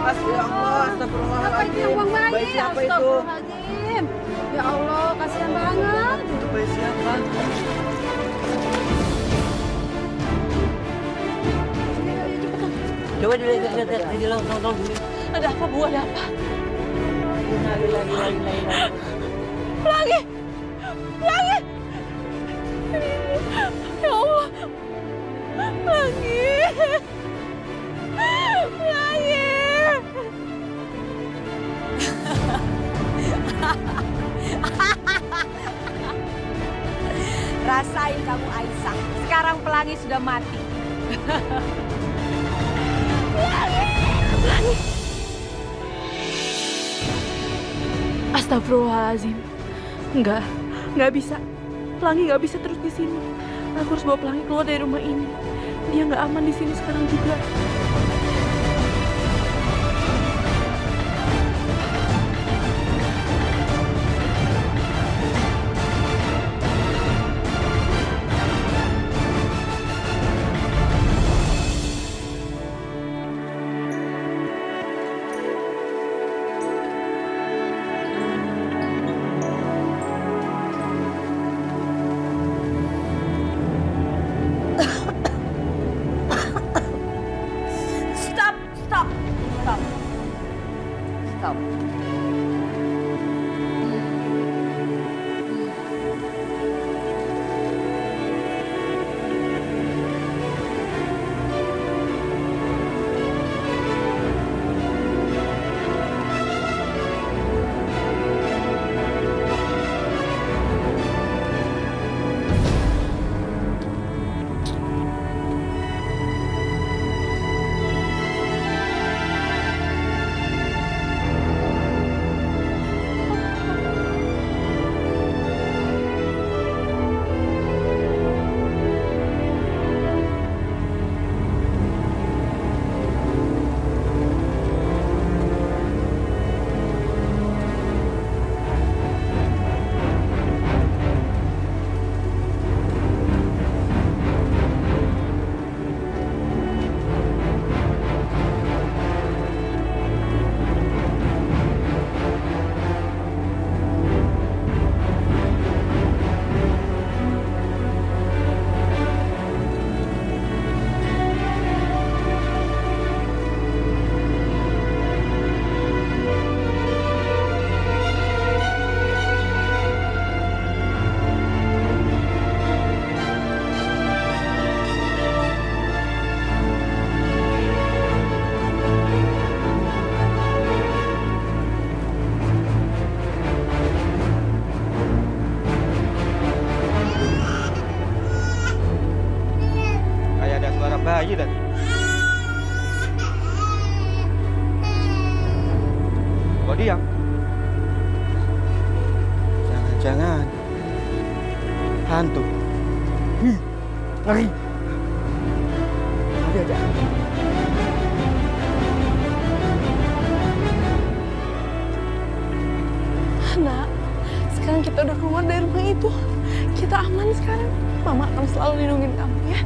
Ya Allah, astagfirullahaladzim. Uang bayi, Bayi siapa itu? Astagfirullahaladzim. Ya Allah, kasihan banget. Itu bayi siapa? Ayo, cepetan. Coba dilihat, tolong. Ada apa, Bu? Ada apa? Lagi. Pelangi! Pelangi! Ya Allah! Pelangi! Pelangi! Rasain kamu, Aisyah. Sekarang Pelangi sudah mati. Pelangi! Pelangi! Astagfirullahaladzim. Enggak bisa. Pelangi nggak bisa terus di sini. Aku harus bawa Pelangi keluar dari rumah ini. Dia nggak aman di sini sekarang juga. Stop. Kayak ada suara bayi dan. Kok diam? Jangan-jangan hantu. Ngeri. Ada. Nak, sekarang kita udah keluar dari rumah itu. Kita aman sekarang. Mama akan selalu lindungin kamu ya.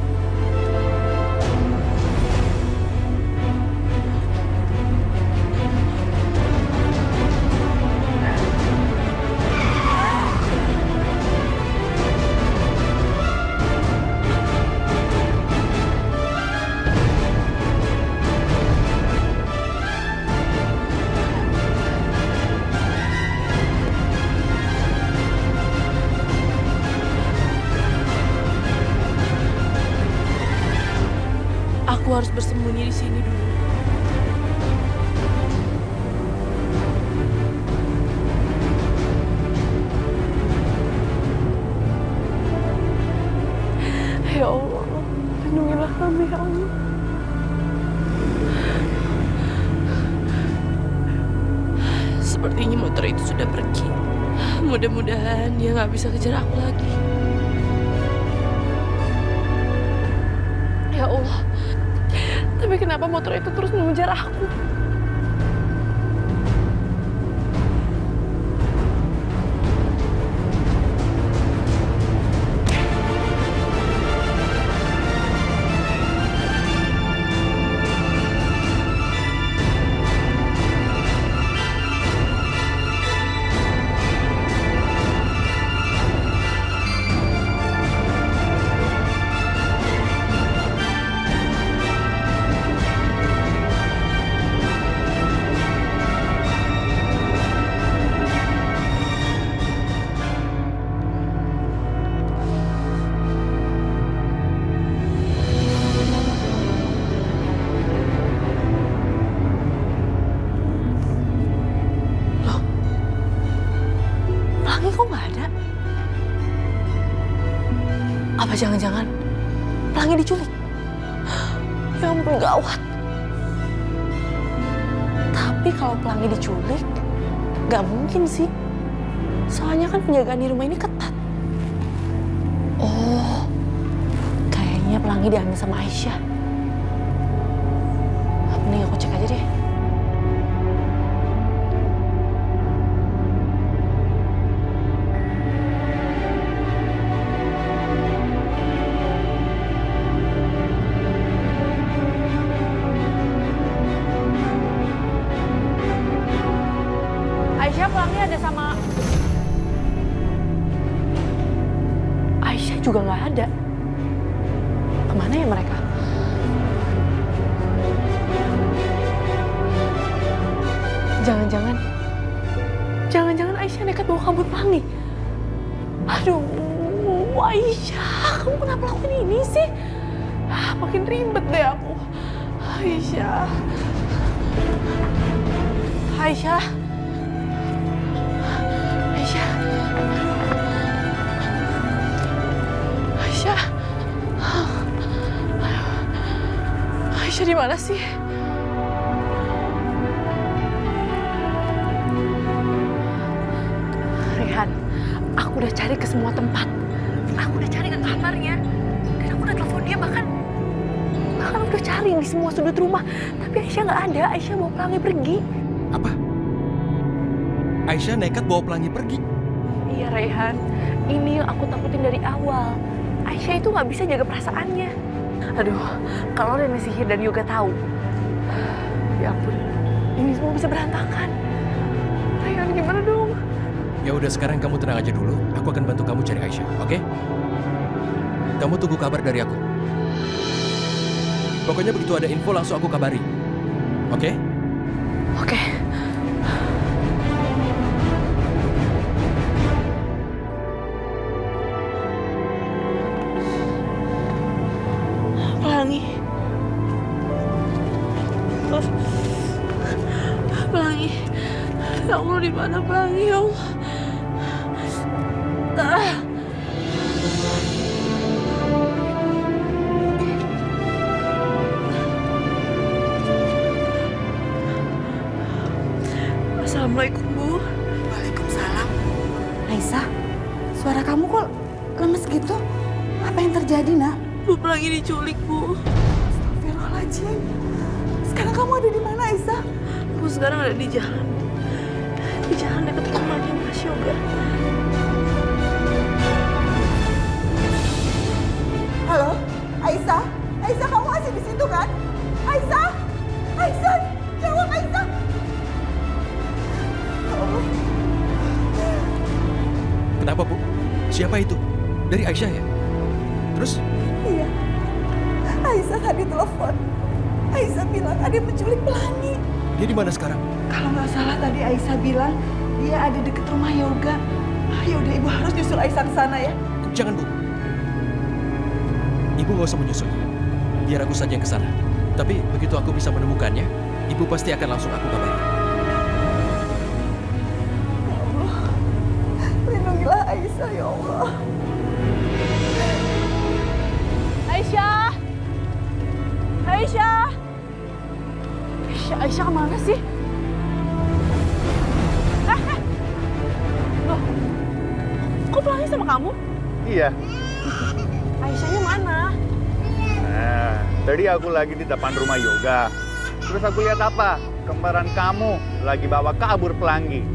Aku harus bersembunyi di sini dulu. Ya Allah, lindungilah kami ya Allah. Sepertinya motor itu sudah pergi. Mudah-mudahan dia nggak bisa kejar aku lagi. Ya Allah, tapi kenapa motor itu terus mengejar aku? Apa jangan-jangan Pelangi diculik? Ya ampun, gawat. Tapi kalau Pelangi diculik, gak mungkin sih. Soalnya kan penjagaan di rumah ini ketat. Oh, kayaknya Pelangi diambil sama Aisyah. Mending aku cek aja deh. Aisyah, Pelangi ada sama... Aisyah juga nggak ada. Kemana ya mereka? Jangan-jangan Aisyah nekat bawa kabur Pelangi. Aduh, Aisyah, kamu kenapa lakuin ini sih? Makin ribet deh aku. Aisyah. Aisyah. Aisyah. Aisyah. Aisyah di mana sih? Rehan, aku udah cari ke semua tempat. Aku udah cari ke kamarnya. Dan aku udah telepon dia bahkan udah cari di semua sudut rumah. Tapi Aisyah nggak ada. Aisyah bawa Pelangi pergi. Apa? Aisyah nekat bawa Pelangi pergi? Iya Rehan, ini yang aku takutin dari awal. Aisyah itu nggak bisa jaga perasaannya. Aduh, kalau nenek sihir dan yoga tahu, ya ampun, ini semua bisa berantakan. Rehan, gimana dong? Ya udah, sekarang kamu tenang aja dulu. Aku akan bantu kamu cari Aisyah, oke? Kamu tunggu kabar dari aku. Pokoknya begitu ada info langsung aku kabari. Oke? Oke. Pelangi. Pelangi. Ya Allah, di mana Pelangi, ya Allah? Assalamualaikum, Bu. Waalaikumsalam. Aisyah, suara kamu kok lemes gitu? Apa yang terjadi, nak? Bu, Pelangi diculik, Bu. Astagfirullahaladzim. Sekarang kamu ada di mana, Aisyah? Bu, sekarang ada di jalan. Di jalan dekat rumahnya Mas Yoga. Halo, Aisyah? Aisyah, kamu masih di situ kan? Aisyah? Aisyah, jawab Aisyah. Oh. Kenapa, Bu? Siapa itu? Dari Aisyah ya? Terus? Iya, Aisyah tadi telepon. Aisyah bilang ada yang menculik Pelangi. Dia di mana sekarang? Kalau nggak salah tadi Aisyah bilang dia ada deket rumah yoga. Ya udah, ibu harus nyusul Aisyah ke sana ya. Jangan, Bu. Ibu nggak usah menyusul. Biar aku saja yang ke sana. Tapi begitu aku bisa menemukannya, Ibu pasti akan langsung aku kabari. Ya Allah, lindungilah Aisyah ya Allah. Aisyah! Aisyah! Aisyah kemana sih? Loh, kok Pelangi sama kamu? Iya. Aisyahnya mana? Nah, tadi aku lagi di depan rumah yoga. Terus aku lihat apa? Kembaran kamu lagi bawa kabur Pelangi.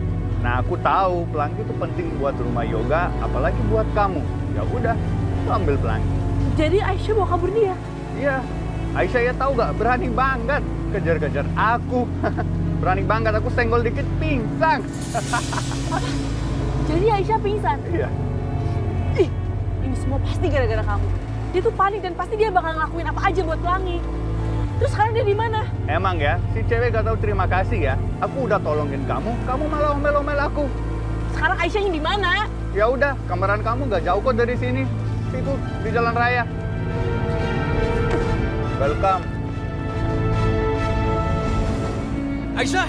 Nah, aku tahu Pelangi itu penting buat rumah yoga, apalagi buat kamu. Ya udah, aku ambil Pelangi. Jadi Aisyah bawa kabur dia? Iya. Aisyah ya tahu gak? Berani banget kejar-kejar aku. Berani banget, aku senggol dikit pingsan. Jadi Aisyah pingsan? Iya. Ih, ini semua pasti gara-gara kamu. Dia tuh panik dan pasti dia bakal ngelakuin apa aja buat Pelangi. Terus sekarang dia di mana? Emang ya, si cewek gak tahu terima kasih ya. Aku udah tolongin kamu malah omel-omel aku. Sekarang Aisyahnya di mana? Ya udah, kembaran kamu gak jauh kok dari sini. Situ di jalan raya. Welcome. Aisyah!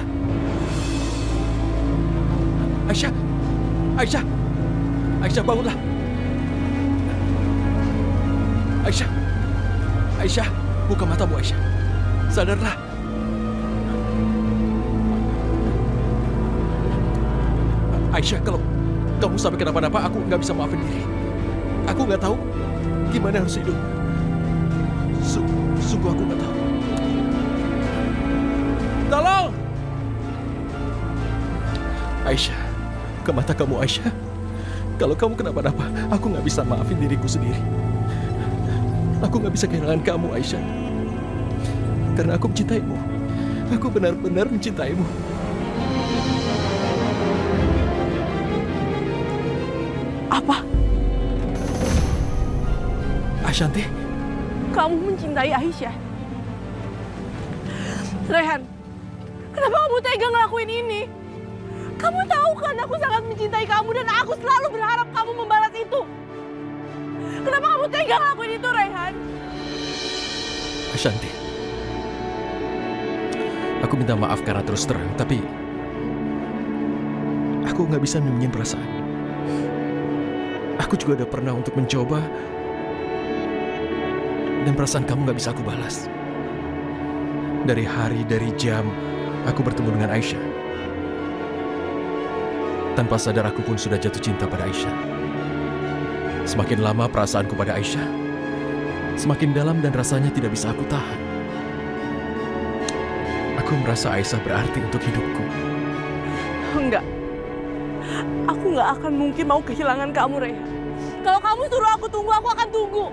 Aisyah! Aisyah! Aisyah, bangunlah! Aisyah. Aisyah, buka matamu Aisyah. Sadarlah. Aisyah, kalau kamu sampai kenapa-napa, aku nggak bisa maafin diri. Aku nggak tahu gimana harus hidup. Sungguh aku nggak tahu. Tolong! Aisyah, ke mata kamu Aisyah. Kalau kamu kenapa-napa, aku nggak bisa maafin diriku sendiri. Aku nggak bisa kehilangan kamu Aisyah. Karena aku mencintaimu. Aku benar-benar mencintaimu. Apa? Ashanti, Kamu mencintai Aisyah? Rehan, kenapa kamu tega ngelakuin ini? Kamu tahu kan aku sangat mencintai kamu dan aku selalu berharap kamu membalas itu. Kenapa kamu tega ngelakuin itu, Rehan? Ashanti. Aku minta maaf karena terus terang, tapi aku nggak bisa menyembunyikan perasaan. Aku juga udah pernah untuk mencoba, dan perasaan kamu nggak bisa aku balas. Dari hari, dari jam, aku bertemu dengan Aisyah. Tanpa sadar aku pun sudah jatuh cinta pada Aisyah. Semakin lama perasaanku pada Aisyah, semakin dalam dan rasanya tidak bisa aku tahan. Aku merasa Aisyah berarti untuk hidupku. Enggak. Aku nggak akan mungkin mau kehilangan kamu, Rehan. Kalau kamu suruh aku tunggu, aku akan tunggu.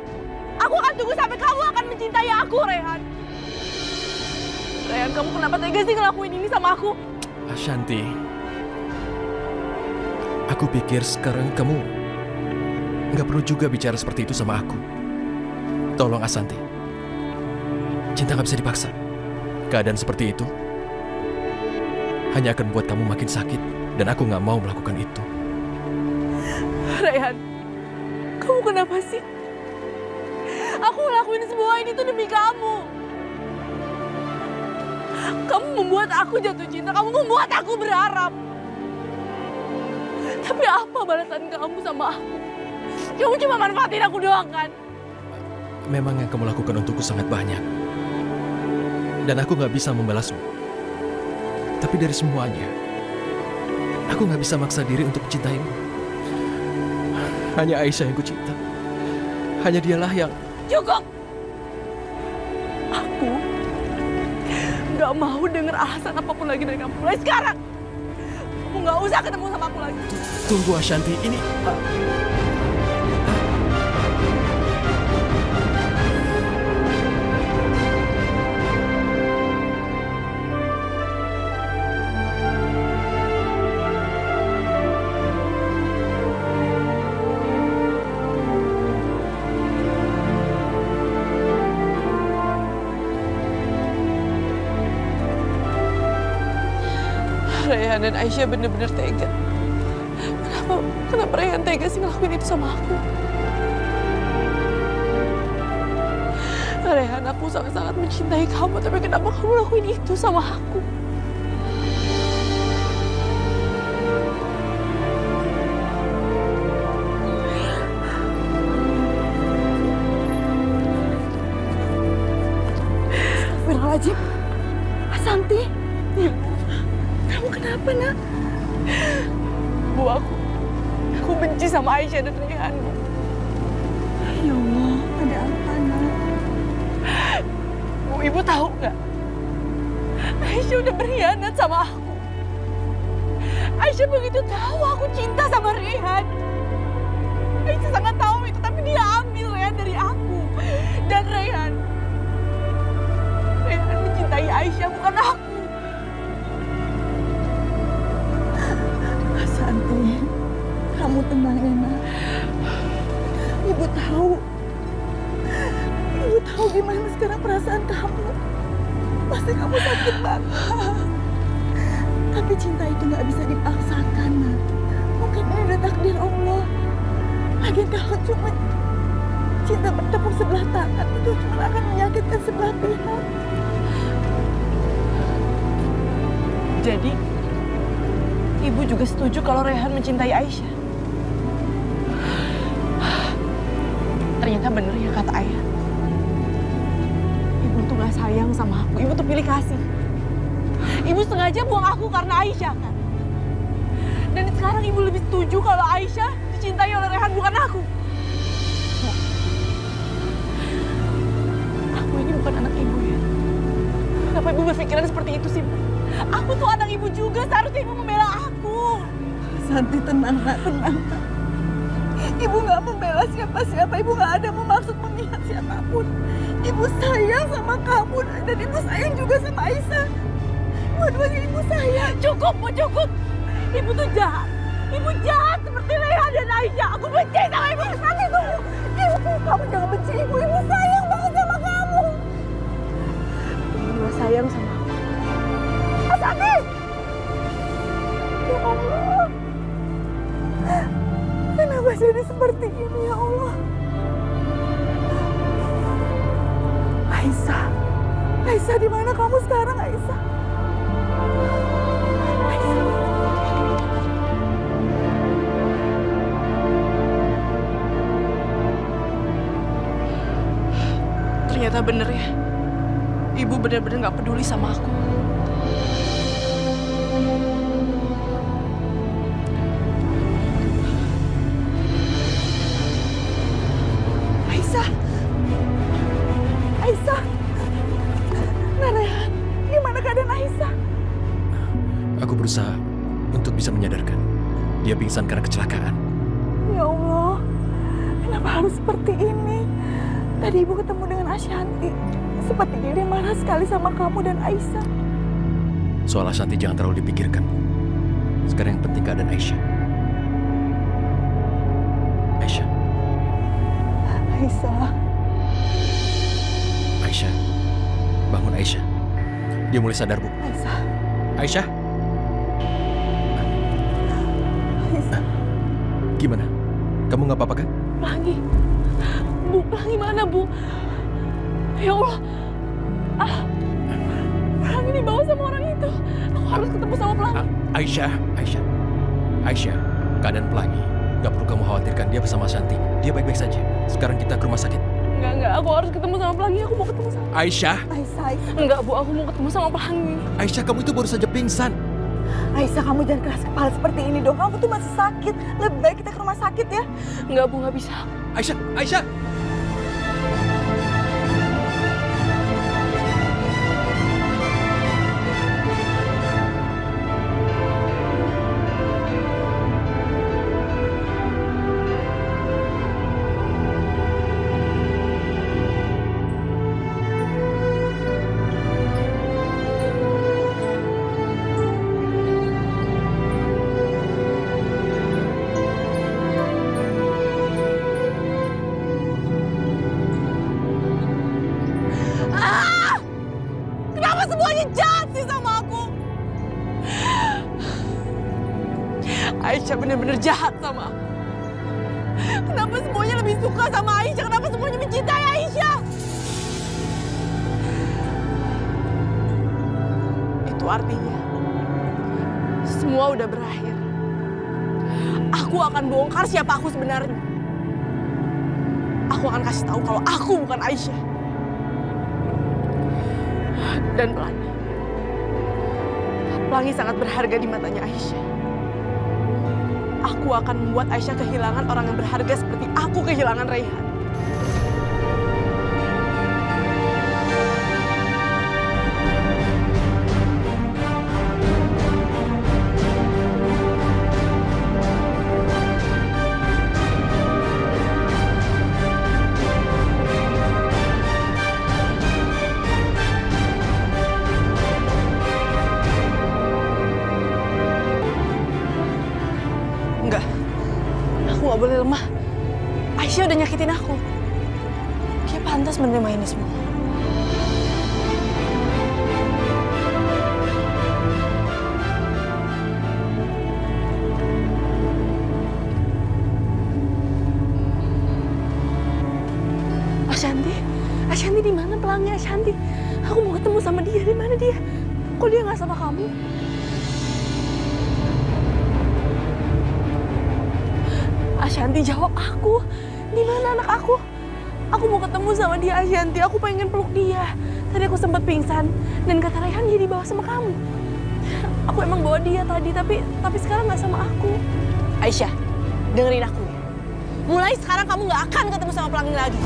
Aku akan tunggu sampai kamu akan mencintai aku, Rehan. Rehan, kamu kenapa tega sih ngelakuin ini sama aku? Ashanti, aku pikir sekarang kamu nggak perlu juga bicara seperti itu sama aku. Tolong Ashanti, cinta nggak bisa dipaksa. Keadaan seperti itu hanya akan membuat kamu makin sakit, dan aku nggak mau melakukan itu. Rehan, kamu kenapa sih? Aku ngelakuin semua ini tuh demi kamu. Kamu membuat aku jatuh cinta, kamu membuat aku berharap. Tapi apa balasan kamu sama aku? Kamu cuma manfaatin aku doang kan? Memang yang kamu lakukan untukku sangat banyak, dan aku nggak bisa membalasmu. Tapi dari semuanya, aku nggak bisa maksa diri untuk mencintaimu. Hanya Aisyah yang kucinta. Hanya dialah yang... Cukup! Aku nggak mau dengar alasan apapun lagi dari kamu. Mulai sekarang, kamu nggak usah ketemu sama aku lagi. Tunggu Ashanti, ini... Rehan dan Aisyah bener-bener tega. Kenapa Rehan tega sih ngelakuin itu sama aku? Rehan, aku sangat-sangat mencintai kamu, tapi kenapa kamu lakuin itu sama aku? Astagfirullahaladzim. Ashanti. Kamu kenapa, nak? Bu, aku benci sama Aisyah dan Rehan. Ya Allah, ada apa, nak? Bu, ibu tahu nggak? Aisyah udah berkhianat sama aku. Aisyah begitu tahu aku cinta sama Rehan. Aisyah sangat tahu itu, tapi dia ambil Rehan dari aku. Dan Rehan mencintai Aisyah, bukan aku. Ashanti, kamu tenang ya, nak. Ibu tahu. Ibu tahu gimana sekarang perasaan kamu. Pasti kamu sakit banget. Tapi cinta itu nggak bisa dipaksakan, nak. Mungkin ini udah takdir Allah. Lagian kalau cuma cinta bertepuk sebelah tangan, itu cuma akan menyakitkan sebelah pihak. Jadi, ibu juga setuju kalau Rehan mencintai Aisyah? Ternyata bener ya kata ayah. Ibu tuh gak sayang sama aku, ibu tuh pilih kasih. Ibu sengaja buang aku karena Aisyah kan. Dan sekarang ibu lebih setuju kalau Aisyah dicintai oleh Rehan bukan aku. Aku ini bukan anak ibu ya. Kenapa ibu berpikiran seperti itu sih? Aku tuh anak ibu juga, seharusnya ibu membela aku. Santi, tenang nak, tenang. Ibu nggak membela siapa-siapa, ibu nggak ada bermaksud memihak siapapun. Ibu sayang sama kamu dan ibu sayang juga sama Aisyah. Dua-duanya ibu sayang. Cukup, Bu, cukup. Ibu tuh jahat. Ibu jahat seperti Leha dan Aisyah. Aku benci sama ibu. Santi, tunggu. Ibu, kamu jangan benci ibu. Ibu sayang banget sama kamu. Ibu gak sayang sama aku. Santi! Ya Allah. Kenapa jadi seperti ini ya Allah? Aisyah. Aisyah, di mana kamu sekarang, Aisyah? Ternyata bener ya. Ibu benar-benar gak peduli sama aku. Aisyah. Aisyah. Rehan, gimana keadaan Aisyah? Aku berusaha untuk bisa menyadarkan. Dia pingsan karena kecelakaan. Ya Allah, kenapa harus seperti ini? Tadi ibu ketemu dengan Ashanti. Sepertinya dia marah sekali sama kamu dan Aisyah. Soal Ashanti jangan terlalu dipikirkan. Sekarang yang penting keadaan Aisyah. Aisyah. Aisyah. Aisyah. Bangun Aisyah. Dia mulai sadar, Bu. Aisyah. Aisyah. Aisyah. Gimana? Kamu nggak apa-apa kan? Pelangi. Bu, Pelangi mana, Bu? Ya Allah. Pelangi dibawa sama orang itu. Aku harus ketemu sama Pelangi. Aisyah. Aisyah. Keadaan Pelangi. Gak perlu kamu khawatirkan. Dia bersama Shanti. Dia baik-baik saja. Sekarang kita ke rumah sakit. Enggak. Aku harus ketemu sama Pelangi. Aku mau ketemu sama... Aisyah. Aisyah. Enggak, Bu. Aku mau ketemu sama Pelangi. Aisyah, kamu itu baru saja pingsan. Aisyah, kamu jangan keras kepala seperti ini dong. Kamu tuh masih sakit. Lebih baik kita ke rumah sakit ya. Enggak, Bu. Nggak bisa. Aisyah. Kenapa semuanya jahat sih sama aku? Aisyah benar-benar jahat sama aku. Kenapa semuanya lebih suka sama Aisyah? Kenapa semuanya mencintai Aisyah? Itu artinya semua udah berakhir. Aku akan bongkar siapa aku sebenarnya. Aku akan kasih tahu kalau aku bukan Aisyah. Dan Pelangi sangat berharga di matanya Aisyah. Aku akan membuat Aisyah kehilangan orang yang berharga seperti aku kehilangan Raihan. Enggak, aku gak boleh lemah. Aisyah udah nyakitin aku. Dia pantas menerima ini semua. Ashanti di mana Pelangi? Ashanti, aku mau ketemu sama dia. Di mana dia? Kok dia nggak sama kamu? Ashanti, jawab aku. Di mana anak aku? Aku mau ketemu sama dia, Ashanti. Aku pengen peluk dia. Tadi aku sempat pingsan dan kata Raihan dia dibawa sama kamu. Aku emang bawa dia tadi, tapi sekarang nggak sama aku. Aisyah, dengerin aku ya. Mulai sekarang kamu nggak akan ketemu sama Pelangi lagi.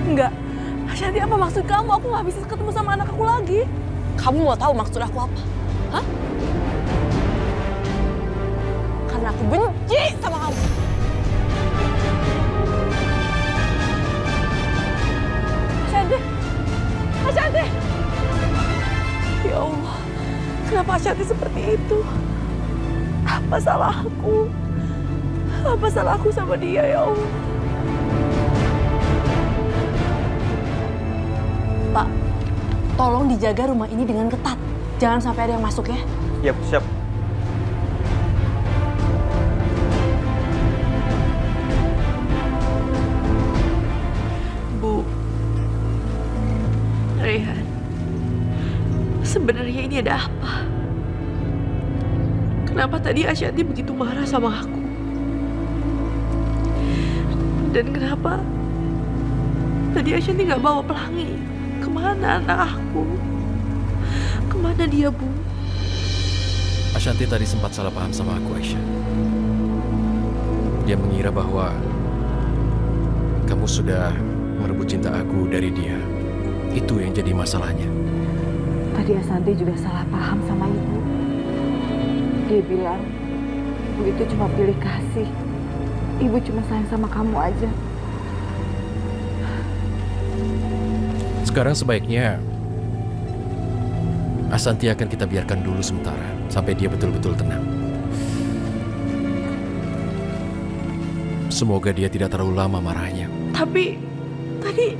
Enggak. Ashanti, apa maksud kamu? Aku nggak bisa ketemu sama anak aku lagi. Kamu mau tahu maksud aku apa? Hah? Karena aku benci sama kamu. Ashanti! Ashanti! Ya Allah, kenapa Ashanti seperti itu? Apa salah aku? Apa salah aku sama dia, ya Allah? Pak, tolong dijaga rumah ini dengan ketat. Jangan sampai ada yang masuk ya. Yap, siap. Bu, Raihan, sebenarnya ini ada apa? Kenapa tadi Ashanti begitu marah sama aku? Dan kenapa tadi Ashanti nggak bawa Pelangi? Kemana anak aku? Kemana dia, Bu? Ashanti tadi sempat salah paham sama aku, Aisyah. Dia mengira bahwa kamu sudah merebut cinta aku dari dia. Itu yang jadi masalahnya. Tadi Ashanti juga salah paham sama ibu. Dia bilang, ibu itu cuma pilih kasih. Ibu cuma sayang sama kamu aja. Sekarang sebaiknya Ashanti akan kita biarkan dulu sementara sampai dia betul-betul tenang. Semoga dia tidak terlalu lama marahnya. Tapi tadi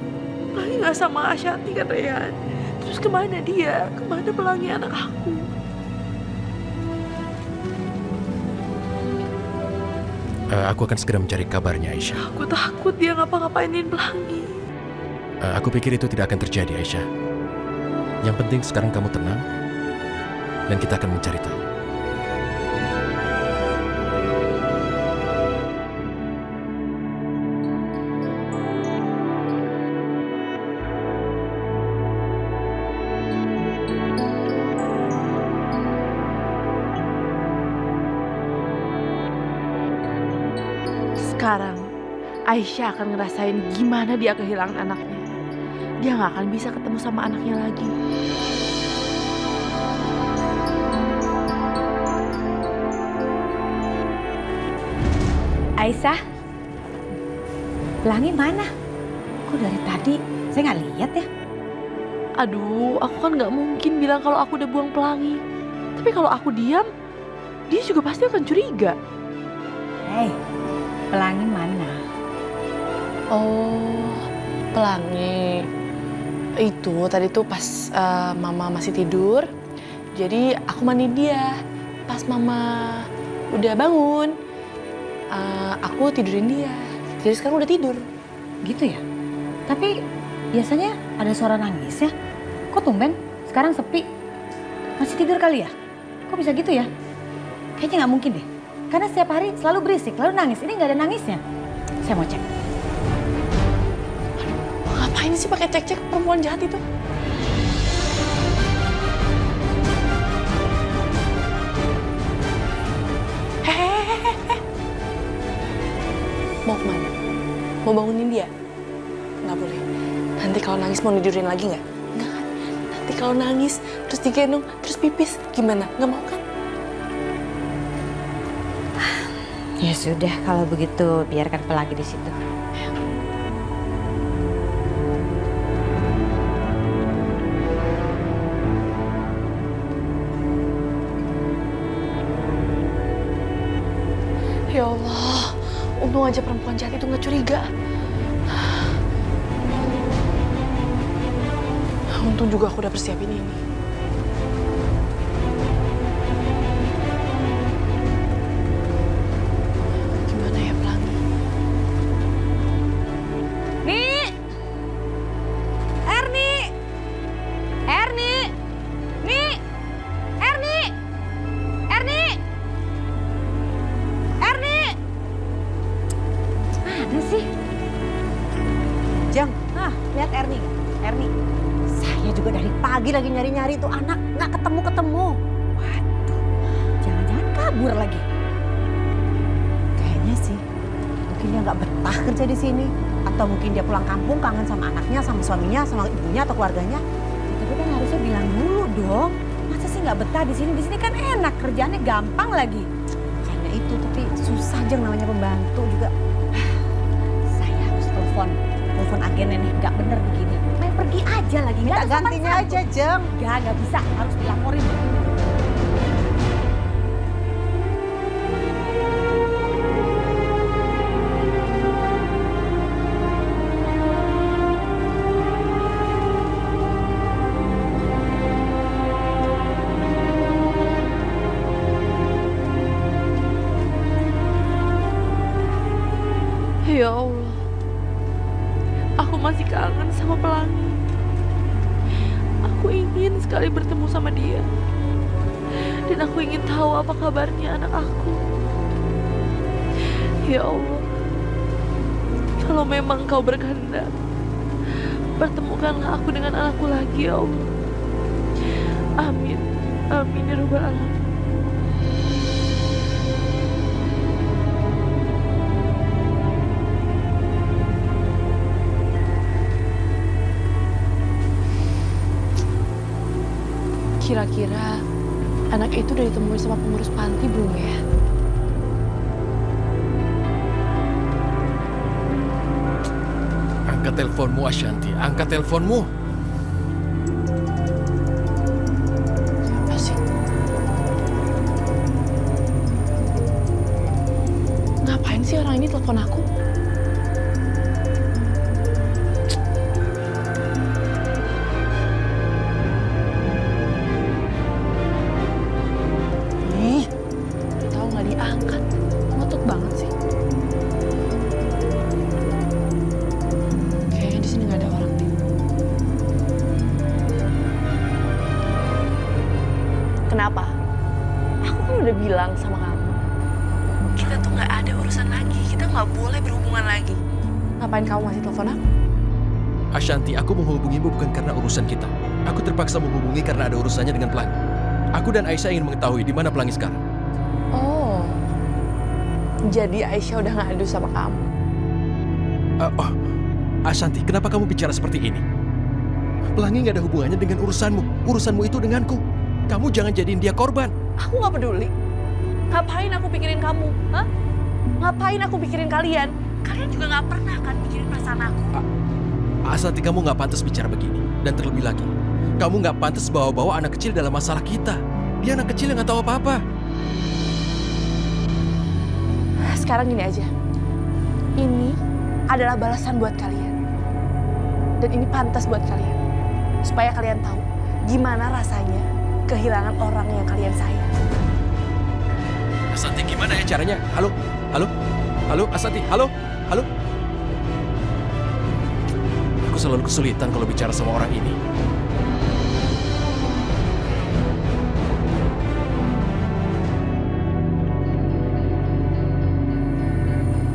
Pelangi nggak sama Ashanti kan, Raihan? Terus kemana dia? Kemana Pelangi anak aku? Aku akan segera mencari kabarnya, Aisyah. Aku takut dia ngapa-ngapainin Pelangi. Aku pikir itu tidak akan terjadi, Aisyah. Yang penting sekarang kamu tenang, dan kita akan mencari tahu. Sekarang, Aisyah akan ngerasain gimana dia kehilangan anaknya. Dia nggak akan bisa ketemu sama anaknya lagi. Aisyah, Pelangi mana? Kok dari tadi saya nggak lihat ya? Aduh, aku kan nggak mungkin bilang kalau aku udah buang Pelangi. Tapi kalau aku diam, dia juga pasti akan curiga. Hei, Pelangi mana? Oh, Pelangi. Itu tadi tuh pas Mama masih tidur. Jadi aku mandi dia. Pas Mama udah bangun, aku tidurin dia. Jadi sekarang udah tidur. Gitu ya? Tapi biasanya ada suara nangis ya? Kok tumben? Sekarang sepi. Masih tidur kali ya? Kok bisa gitu ya? Kayaknya nggak mungkin deh. Karena setiap hari selalu berisik, lalu nangis. Ini nggak ada nangisnya. Saya mau cek. Ngapain sih pakai cek-cek perempuan jahat itu? Hehehe. Mau kemana? Mau bangunin dia? Nggak boleh. Nanti kalau nangis mau tidurin lagi nggak? Nggak kan? Nanti kalau nangis, terus digendong, terus pipis, gimana? Nggak mau kan? Ya sudah, kalau begitu biarkan Pelangi di situ. Ya Allah, untung aja perempuan jahat itu nggak curiga. Untung juga aku udah persiapin ini. Gimana ya Pelangi? Nih! Erni! Erni! Nih! Erni! Erni! Erni! juga dari pagi lagi nyari-nyari tuh anak, nggak ketemu-ketemu. Waduh, jangan-jangan kabur lagi. Kayaknya sih, mungkin dia nggak betah kerja di sini. Atau mungkin dia pulang kampung kangen sama anaknya, sama suaminya, sama ibunya atau keluarganya. Tapi kan harusnya bilang dulu dong. Masa sih nggak betah di sini? Di sini kan enak, kerjaannya gampang lagi. Karena itu, tapi susah Jeng namanya pembantu juga. Saya harus telepon agennya nih, nggak bener begini. Main pergi aja lagi, minta gantinya aja Jeng. Nggak bisa, harus dilaporin. Ya Allah, aku masih kangen sama Pelangi. Aku ingin sekali bertemu sama dia. Dan aku ingin tahu apa kabarnya anak aku. Ya Allah, kalau memang kau berkehendak, pertemukanlah aku dengan anakku lagi ya Allah. Amin, amin ya Rabbal Alamin. Kira-kira anak itu udah ditemuin sama pengurus panti belum ya? Angkat teleponmu, Ashanti. Angkat teleponmu. Siapa sih? Ngapain sih orang ini telepon aku? Diangkat, ngotot banget sih. Kayaknya di sini nggak ada orang deh. Kenapa? Aku kan udah bilang sama kamu, kita tuh nggak ada urusan lagi, kita nggak boleh berhubungan lagi. Ngapain kamu masih telepon aku? Ashanti, aku menghubungimu bukan karena urusan kita. Aku terpaksa menghubungi karena ada urusannya dengan Pelangi. Aku dan Aisyah ingin mengetahui di mana Pelangi sekarang. Oh, jadi Aisyah udah ngadu sama kamu. Ashanti, kenapa kamu bicara seperti ini? Pelangi nggak ada hubungannya dengan urusanmu. Urusanmu itu denganku. Kamu jangan jadiin dia korban. Aku nggak peduli. Ngapain aku pikirin kamu? Hah? Ngapain aku pikirin kalian? Kalian juga nggak pernah kan pikirin perasaan aku. Ashanti, kamu nggak pantas bicara begini. Dan terlebih lagi, kamu nggak pantas bawa-bawa anak kecil dalam masalah kita. Dia anak kecil yang nggak tahu apa-apa. Sekarang gini aja, ini adalah balasan buat kalian. Dan ini pantas buat kalian. Supaya kalian tahu gimana rasanya kehilangan orang yang kalian sayang. Ashanti, gimana ya caranya? Halo? Halo? Halo, Ashanti? Halo? Halo? Aku selalu kesulitan kalau bicara sama orang ini.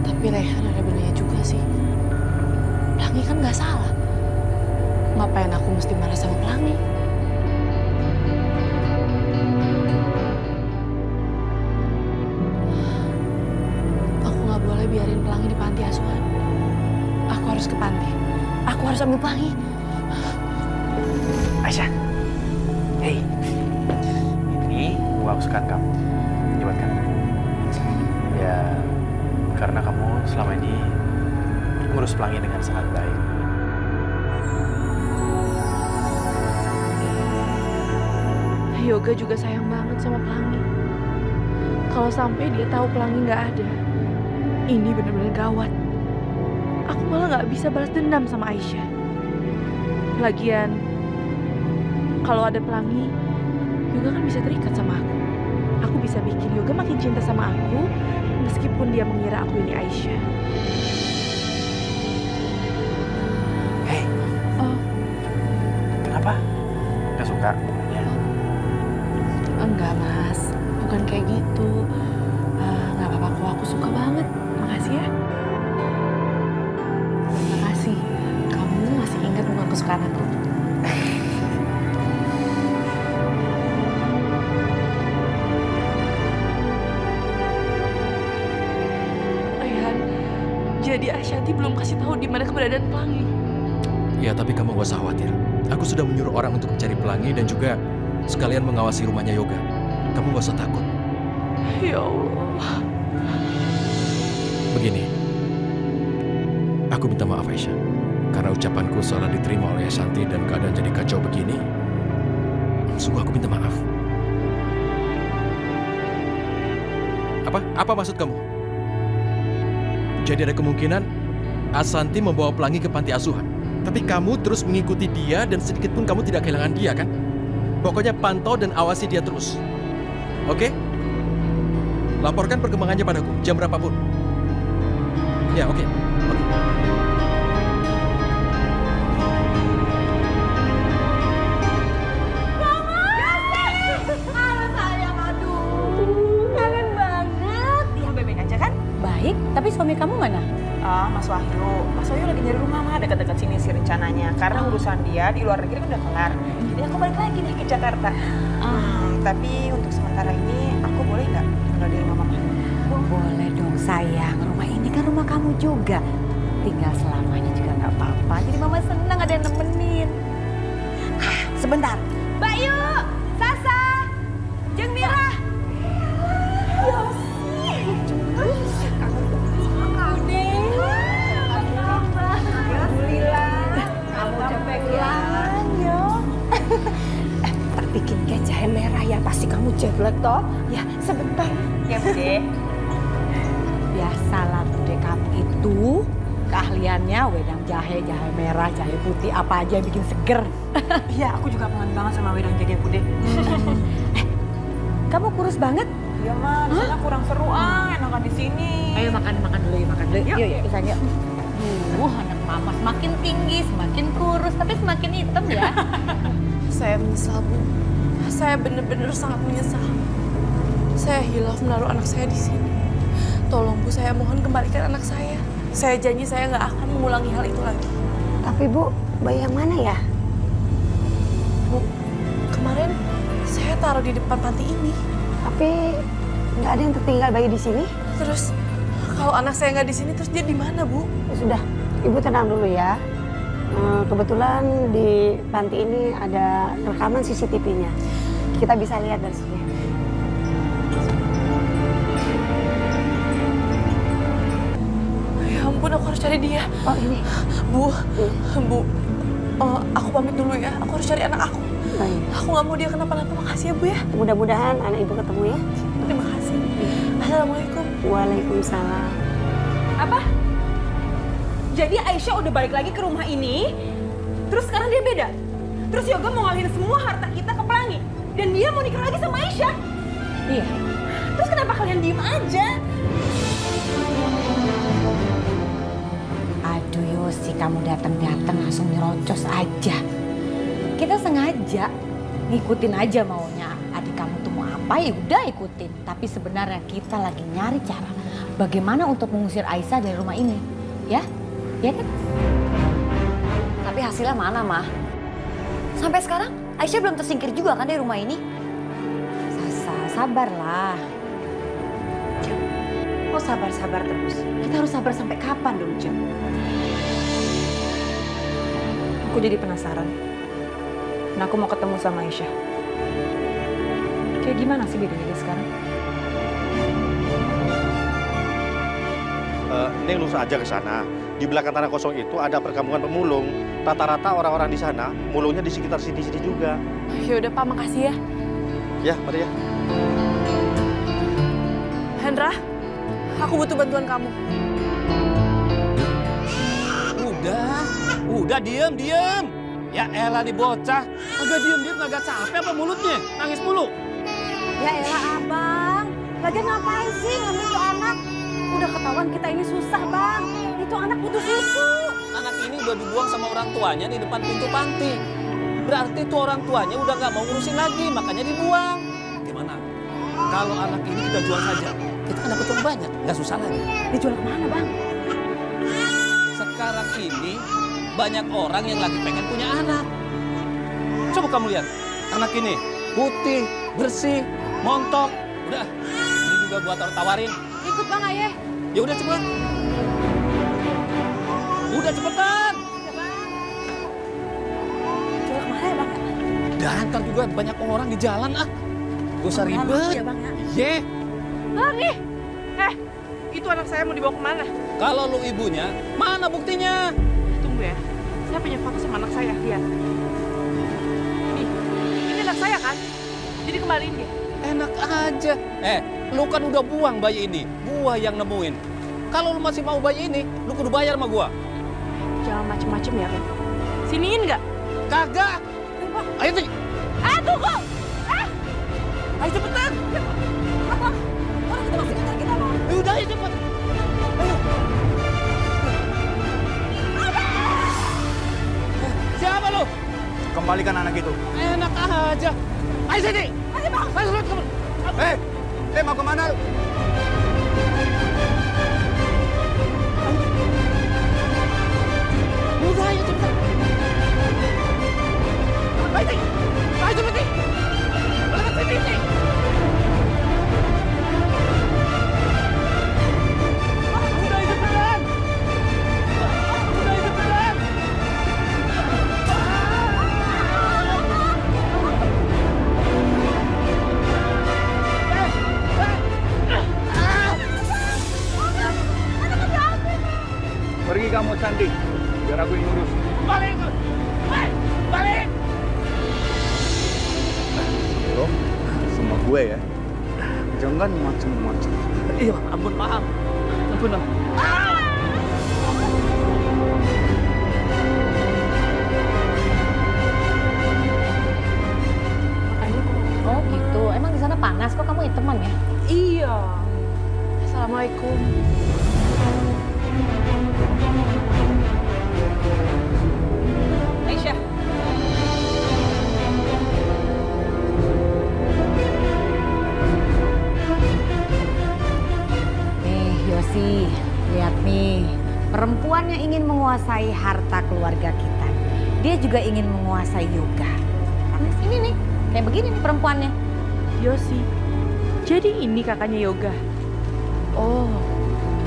Tapi Rehan ada benarnya juga sih. Pelangi kan nggak salah. Ngapain aku mesti marah sama Pelangi? Aku nggak boleh biarin Pelangi di panti asuhan. Aku harus ke panti. Aku harus ambil Pelangi. Aisyah, hey, ini uang kesukaan kamu. Ini buat kamu. Ya, karena kamu selama ini ngurus Pelangi dengan sangat baik. Yoga juga sayang banget sama Pelangi. Kalau sampai dia tahu Pelangi nggak ada, ini benar-benar gawat. Aku malah nggak bisa balas dendam sama Aisyah. Lagian, kalau ada Pelangi, Yoga kan bisa terikat sama aku. Aku bisa bikin Yoga makin cinta sama aku, meskipun dia mengira aku ini Aisyah. Hey, Oh, kenapa? Gak suka? Ya. enggak Mas, bukan kayak gitu. Nggak apa-apa kok, aku suka banget. Makasih ya. Makasih, kamu masih ingat dengan kesukaan aku. Jadi Ashanti belum kasih tahu di mana keberadaan Pelangi. Ya, tapi kamu gak usah khawatir. Aku sudah menyuruh orang untuk mencari Pelangi dan juga sekalian mengawasi rumahnya Yoga. Kamu gak usah takut. Ya Allah. Begini, aku minta maaf Aisyah. Karena ucapanku salah diterima oleh Ashanti dan keadaan jadi kacau begini. Sungguh aku minta maaf. Apa maksud kamu? Jadi ada kemungkinan Ashanti membawa Pelangi ke panti asuhan. Tapi kamu terus mengikuti dia dan sedikit pun kamu tidak kehilangan dia, kan? Pokoknya pantau dan awasi dia terus. Oke? Laporkan perkembangannya padaku, jam berapapun. Ya, oke. Halo sayang, aduh. Kangen banget. Ya bebek aja kan? Baik, tapi suami kamu mana? Mas Wahyu. Mas Wahyu lagi nyari rumah mah dekat-dekat sini sih rencananya. Karena urusan dia di luar negeri kan udah kelar. Jadi aku balik lagi nih ke Jakarta. Tapi untuk sementara ini aku boleh nggak tinggal di rumah mama? Boleh dong sayang, rumah ini kan rumah kamu juga. Tinggal selamanya juga nggak apa-apa. Jadi mama senang ada yang nemenin. Sebentar. Bayu, Sasa, Jeng Mira. Bikin kayak jahe merah ya, pasti kamu jelek toh. Ya sebentar. Ya Bude. Biasalah Bude, kamu itu keahliannya wedang jahe, jahe merah, jahe putih, apa aja yang bikin seger. Iya, aku juga kangen banget sama wedang jahe Bude. Kamu kurus banget. Iya mah, di sana kurang seru enakan di sini. Ayo makan dulu, makan dulu. Yuk, sayang yuk. Anak mama semakin tinggi, semakin kurus, tapi semakin hitam ya. Saya menyesal, Bu. Saya benar-benar sangat menyesal. Saya hilaf menaruh anak saya di sini. Tolong Bu, saya mohon kembalikan anak saya. Saya janji saya nggak akan mengulangi hal itu lagi. Tapi Bu, bayi yang mana ya? Bu, kemarin saya taruh di depan panti ini. Tapi nggak ada yang tertinggal bayi di sini. Terus kalau anak saya nggak di sini, terus dia di mana, Bu? Ya sudah, Ibu tenang dulu ya. Kebetulan di panti ini ada rekaman CCTV-nya. Kita bisa lihat dari sini. Ya ampun, aku harus cari dia. Oh ini. Bu, aku pamit dulu ya. Aku harus cari anak aku. Baik. Aku nggak mau dia kenapa-napa. Makasih ya, Bu ya. Mudah-mudahan anak Ibu ketemu ya. Terima kasih. Assalamualaikum. Waalaikumsalam. Apa? Jadi Aisyah udah balik lagi ke rumah ini, terus sekarang dia beda. Terus Yoga mau ngalihin semua harta kita ke Pelangi. Dan dia mau nikah lagi sama Aisyah. Iya. Terus kenapa kalian diem aja? Aduh Yosi, kamu datang langsung nyerocos aja. Kita sengaja ngikutin aja maunya adik kamu tuh mau apa, ya udah ikutin. Tapi sebenarnya kita lagi nyari cara bagaimana untuk mengusir Aisyah dari rumah ini, ya? Ya kan? Tapi hasilnya mana, Mah? Sampai sekarang Aisyah belum tersingkir juga kan dari rumah ini? Sasa, sabarlah. Kok sabar-sabar terus? Kita harus sabar sampai kapan dulu, Jeng? Aku jadi penasaran. Dan aku mau ketemu sama Aisyah. Kayak gimana sih bedanya dia sekarang? Neng lurus aja ke sana. Di belakang tanah kosong itu ada perkampungan pemulung. Rata-rata orang-orang di sana mulungnya di sekitar sini-sini juga. Ya udah Pak, makasih ya. Ya, mari ya. Hendra, aku butuh bantuan kamu. Udah diem. Ya elah nih bocah. Agak diem agak capek apa mulutnya? Nangis mulu. Ya elah abang, lagian ngapain sih ngambil tuh anak? Udah ketahuan kita ini susah bang, itu anak butuh susu. Anak ini udah dibuang sama orang tuanya di depan pintu panti. Berarti tuh orang tuanya udah nggak mau ngurusin lagi, makanya dibuang. Gimana? Kalau anak ini kita jual saja, kita kan dapat uang banyak, nggak susah lagi. Dijual kemana bang? Sekarang ini banyak orang yang lagi pengen punya anak. Coba kamu lihat, anak ini putih, bersih, montok. Udah, ini juga gua tawarin. Ikut bang Ayah. Ya udah cepet. Udah cepetan. Coba kemana ya Bang? Datang juga banyak orang di jalan ah. Gak usah Maaf ribet. ya Bang ya. Ye. Lagi. Itu anak saya mau dibawa kemana? Kalau lu ibunya, mana buktinya? Tunggu ya. Saya punya foto sama anak saya. Lihat. Nih, ini anak saya kan? Jadi kembaliin dia. Enak aja. Lu kan udah buang bayi ini. Gua yang nemuin. Kalau lu masih mau bayi ini, lu kudu bayar sama gua. Jangan macem-macem ya kan? Siniin nggak? Kagak. Ayo, Ti. Tunggu! Ayo cepetan. Abang, orang itu masih ngejar kita Bang. Udah, ayo cepet. Ayo. Siapa lu? Kembalikan anak itu. Enak aja. Ayo sini. Ayo Bang. Ayo lu kamu. Mau kemana lu? Udah, ayo cepetan. Ayo, Ti. Ayo cepet, Ti. Lewat sini, Ti. Udah, ayo cepetan. Udah, ayo cepetan. Pergi kamu Sandi, biar aku yang urus. Balik. Balik. Lo sama gue ya, jangan macem-macem. Iya, ampun, maaf. Ampun, Bang. Oh gitu, emang di sana panas kok kamu hiteman ya? Iya. Assalamualaikum. Aisyah. Nih Yosi, lihat nih. Perempuan yang ingin menguasai harta keluarga kita. Dia juga ingin menguasai yoga. Karena ini nih, kayak begini nih perempuannya. Yosi, jadi ini kakaknya Yoga. Oh,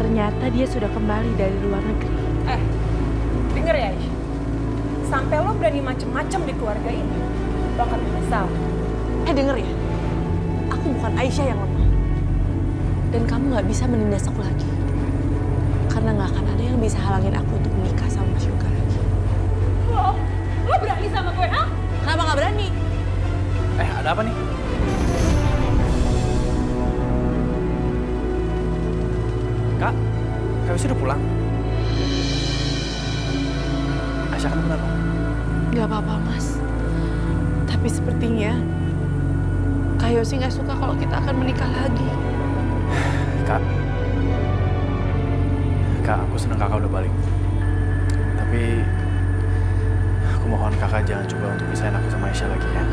ternyata dia sudah kembali dari luar negeri. Denger ya Aisyah. Sampai lo berani macem-macem di keluarga ini, lo akan menyesal. Denger ya, aku bukan Aisyah yang lemah. Dan kamu gak bisa menindas aku lagi. Karena gak akan ada yang bisa halangin aku untuk menikah sama Mas Yoga lagi. Lo berani sama gue, ha? Kenapa gak berani? Ada apa nih? Kak Yosi udah pulang? Aisyah kamu kenapa? Gak apa-apa Mas. Tapi sepertinya Kak Yosi gak suka kalau kita akan menikah lagi. Kak, aku senang kakak udah balik. Tapi aku mohon kakak jangan coba untuk pisahin aku sama Aisyah lagi ya.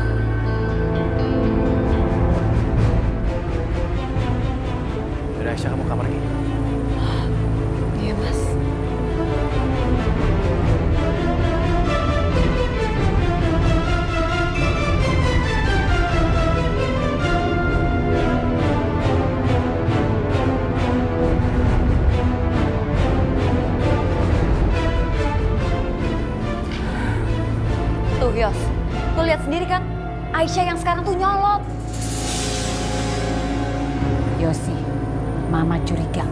Udah Aisyah, kamu ke kamar lagi. Iya Mas. Tuh Yos, lu lihat sendiri kan, Aisyah yang sekarang tuh nyolot. Yosi, Mama curiga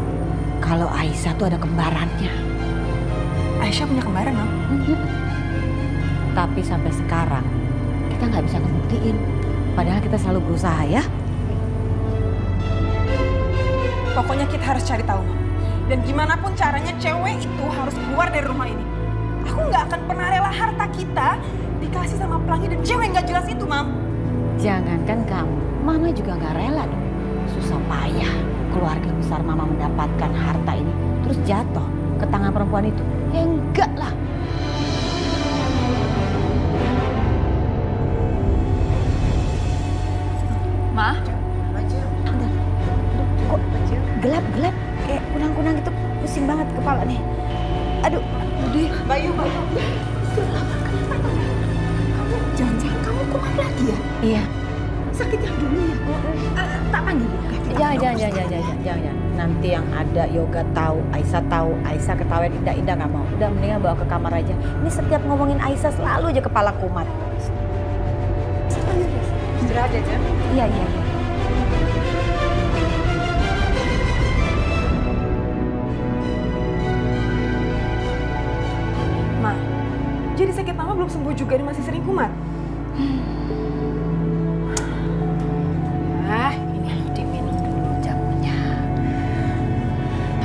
kalau Aisyah tuh ada kembarannya. Aisyah punya kembaran, Mam? Tapi sampai sekarang kita nggak bisa ngebuktiin. Padahal kita selalu berusaha ya. Pokoknya kita harus cari tahu, Mam. Dan gimana pun caranya cewek itu harus keluar dari rumah ini. Aku nggak akan pernah rela harta kita dikasih sama pelangi dan cewek nggak jelas itu, Mam. Jangankan kamu, Mama juga nggak rela dong. Susah payah keluarga besar Mama mendapatkan harta ini, terus jatuh ke tangan perempuan itu. Ya enggak lah. Ma? Kok gelap-gelap kayak kunang-kunang gitu, pusing banget kepala nih. Aduh, Bayu, Bayu. Jangan-jangan kamu kumat lagi ya? Iya, sakit yang dulu ya. Tak panggil Yoga. Jangan. Nanti yang ada Yoga tahu, Aisyah ketawain Indah nggak mau. Udah mendingan bawa ke kamar aja. Ini setiap ngomongin Aisyah selalu aja kepala kumat. Istirahat aja. Iya. Ma, jadi sakit mama belum sembuh juga nih, masih sering kumat? Ini lo diminum dulu jamunya.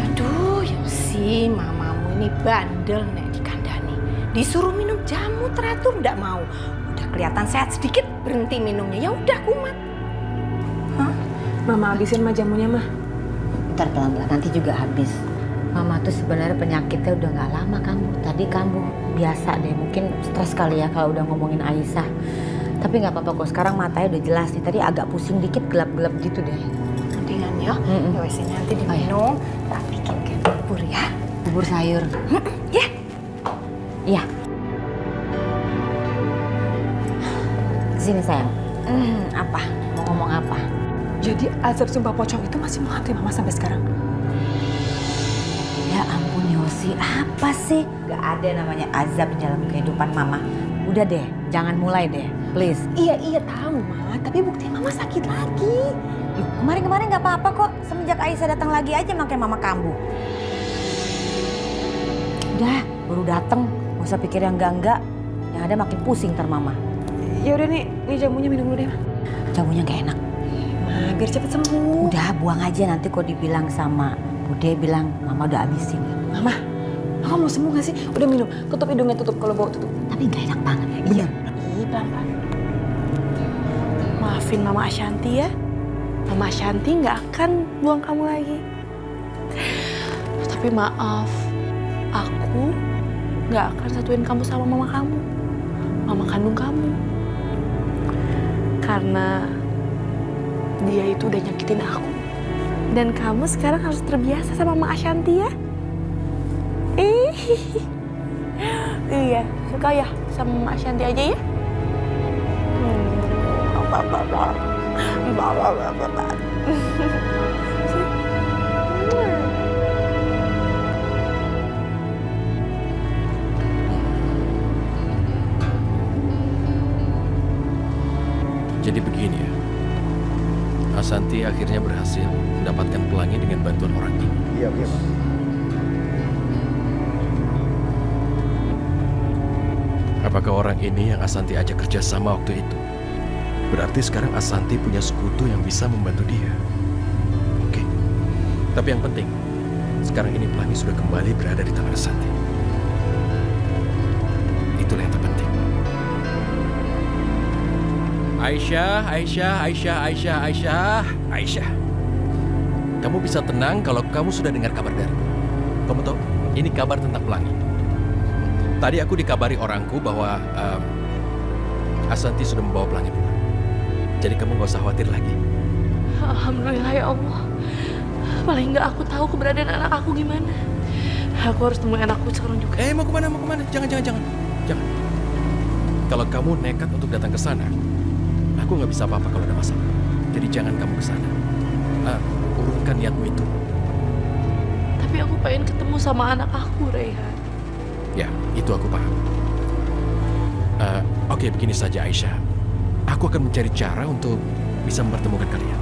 Aduh, Yosi, mamamu ini bandel nek dikandani. Disuruh minum jamu teratur ndak mau. Udah kelihatan sehat sedikit, berhenti minumnya. Ya udah kumat. Mama habisin mah jamunya mah. Ntar pelan-pelan nanti juga habis. Mama tuh sebenarnya penyakitnya udah nggak lama kamu. Tadi kamu biasa deh, mungkin stres kali ya kalau udah ngomongin Aisyah. Tapi nggak apa-apa kok, sekarang matanya udah jelas nih. Tadi agak pusing dikit, gelap-gelap gitu deh. Mendingan ya, ya wes nanti diminum. Tak bikin kayak bubur ya. Bubur sayur. Ya. Iya. Sini sayang. Apa? Mau ngomong apa? Jadi azab sumpah pocong itu masih menghantui mama sampai sekarang? Ya ampun Yosi, apa sih? Gak ada namanya azab di dalam kehidupan mama. Udah deh, jangan mulai deh, please. Iya tahu ma, tapi bukti mama sakit lagi. Loh, kemarin gak apa-apa kok. Semenjak Aisyah datang lagi aja makanya mama kambuh. Udah, baru dateng. Gak usah pikir yang enggak. Yang ada makin pusing ntar mama. Ya udah nih jamunya minum dulu deh ma. Jamunya gak enak. Ma, biar cepet sembuh. Udah, buang aja nanti kok dibilang sama Bude bilang mama udah habisin. Mama mau sembuh gak sih? Udah minum, tutup hidungnya, tutup kalau bau tutup. Tapi gak enak banget. Iya. Pelan-pelan. Maafin Mama Ashanti ya. Mama Ashanti nggak akan buang kamu lagi. Tapi maaf, aku nggak akan satuin kamu sama mama kamu, mama kandung kamu. Karena dia itu udah nyakitin aku. Dan kamu sekarang harus terbiasa sama Mama Ashanti ya. Iya, suka ya sama Mama Ashanti aja ya. Jadi begini ya, Asanti akhirnya berhasil mendapatkan pelangi dengan bantuan orang ini. Iya, Mas. Apakah orang ini yang Asanti ajak kerja sama waktu itu? Berarti sekarang Asanti punya sekutu yang bisa membantu dia. Oke. Tapi yang penting, sekarang ini pelangi sudah kembali berada di tangan Asanti. Itulah yang terpenting. Aisyah. Kamu bisa tenang kalau kamu sudah dengar kabar dariku. Kamu tahu, ini kabar tentang pelangi. Tadi aku dikabari orangku bahwa Asanti sudah membawa pelangi pulang. Jadi kamu gak usah khawatir lagi. Alhamdulillah ya Allah. Paling nggak aku tahu keberadaan anak aku gimana. Aku harus temuin anakku sekarang juga. Mau kemana? Jangan. Kalau kamu nekat untuk datang ke sana, aku nggak bisa apa-apa kalau ada masalah. Jadi jangan kamu ke sana. Urungkan niatmu itu. Tapi aku pengen ketemu sama anak aku, Raihan. Ya, itu aku paham. Oke, begini saja Aisyah. Aku akan mencari cara untuk bisa mempertemukan kalian.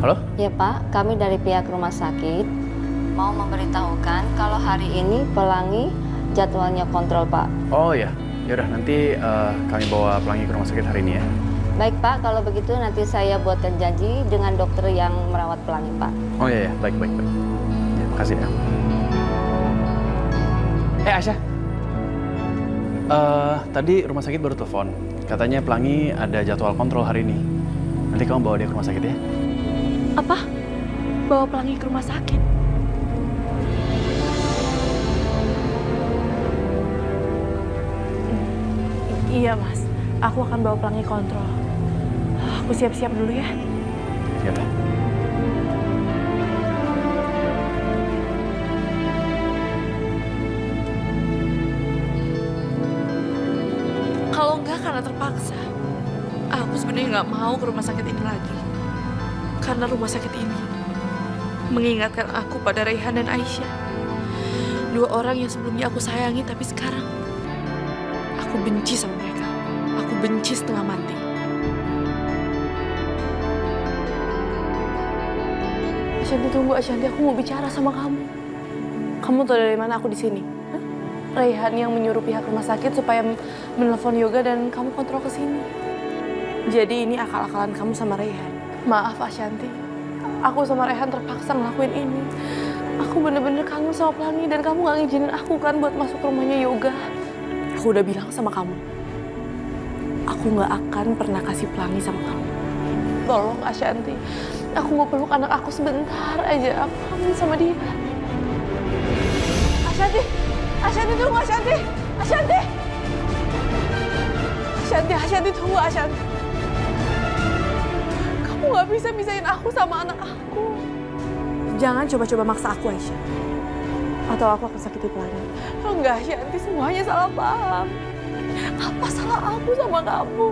Halo? Ya Pak, kami dari pihak rumah sakit mau memberitahukan kalau hari ini Pelangi jadwalnya kontrol Pak. Oh ya, yaudah nanti kami bawa Pelangi ke rumah sakit hari ini ya. Baik Pak, kalau begitu nanti saya buatkan janji dengan dokter yang merawat Pelangi Pak. Oh iya, baik. Ya, makasih ya. Aisyah. Tadi rumah sakit baru telepon. Katanya Pelangi ada jadwal kontrol hari ini. Nanti kamu bawa dia ke rumah sakit ya. Apa? Bawa Pelangi ke rumah sakit? Iya Mas, aku akan bawa Pelangi kontrol. Aku siap-siap dulu ya. Ya udah. karena terpaksa. Aku sebenarnya nggak mau ke rumah sakit ini lagi. Karena rumah sakit ini mengingatkan aku pada Raihan dan Aisyah. Dua orang yang sebelumnya aku sayangi, tapi sekarang aku benci sama mereka. Aku benci setengah mati. Ashanti, tunggu Ashanti, aku mau bicara sama kamu. Kamu tahu dari mana aku di sini? Hah? Raihan yang menyuruh pihak rumah sakit supaya menelpon Yoga dan kamu kontrol ke sini. Jadi ini akal-akalan kamu sama Raihan. Maaf Ashanti, aku sama Raihan terpaksa ngelakuin ini. Aku bener-bener kangen sama Pelangi dan kamu gak ngizinin aku kan buat masuk rumahnya Yoga. Aku udah bilang sama kamu, aku gak akan pernah kasih Pelangi sama kamu. Tolong Ashanti, aku mau peluk anak aku sebentar aja. Aku kangen sama dia. Ashanti, Ashanti tunggu Ashanti, Ashanti, Ashanti, Ashanti tunggu Ashanti. Kamu gak bisa misahin aku sama anak aku. Jangan coba-coba maksa aku Aisyah. Atau aku akan sakiti Pelangi. Enggak Ashanti, semuanya salah paham. Apa salah aku sama kamu?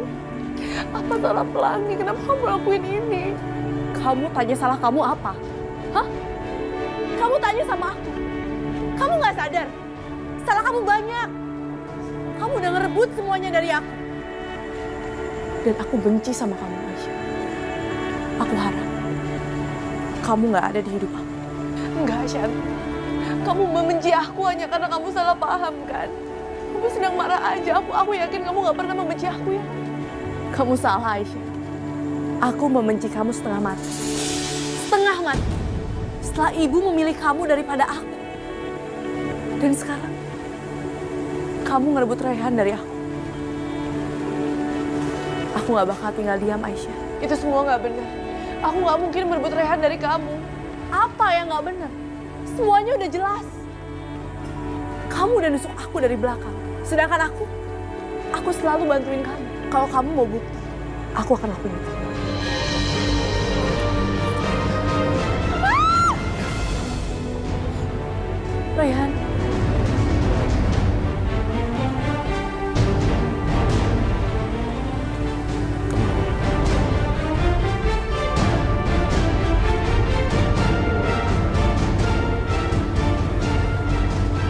Apa salah Pelangi? Kenapa kamu lakuin ini? Kamu tanya salah kamu apa? Hah? Kamu tanya sama aku? Kamu gak sadar? Salah kamu banyak. Kamu udah ngerebut semuanya dari aku. Dan aku benci sama kamu, Aisyah. Aku harap kamu gak ada di hidup aku. Enggak, Ashanti. Kamu membenci aku hanya karena kamu salah paham, kan? Kamu sedang marah aja. Aku yakin kamu gak pernah membenci aku, ya? Kamu salah, Aisyah. Aku membenci kamu setengah mati. Setengah mati. Setelah ibu memilih kamu daripada aku. Dan sekarang, kamu ngerebut Raihan dari aku. Aku gak bakal tinggal diam, Aisyah. Itu semua gak benar. Aku gak mungkin merebut Raihan dari kamu. Apa yang gak benar? Semuanya udah jelas. Kamu udah nusuk aku dari belakang. Sedangkan aku selalu bantuin kamu. Kalau kamu mau bukti, aku akan lakuin itu. Raihan.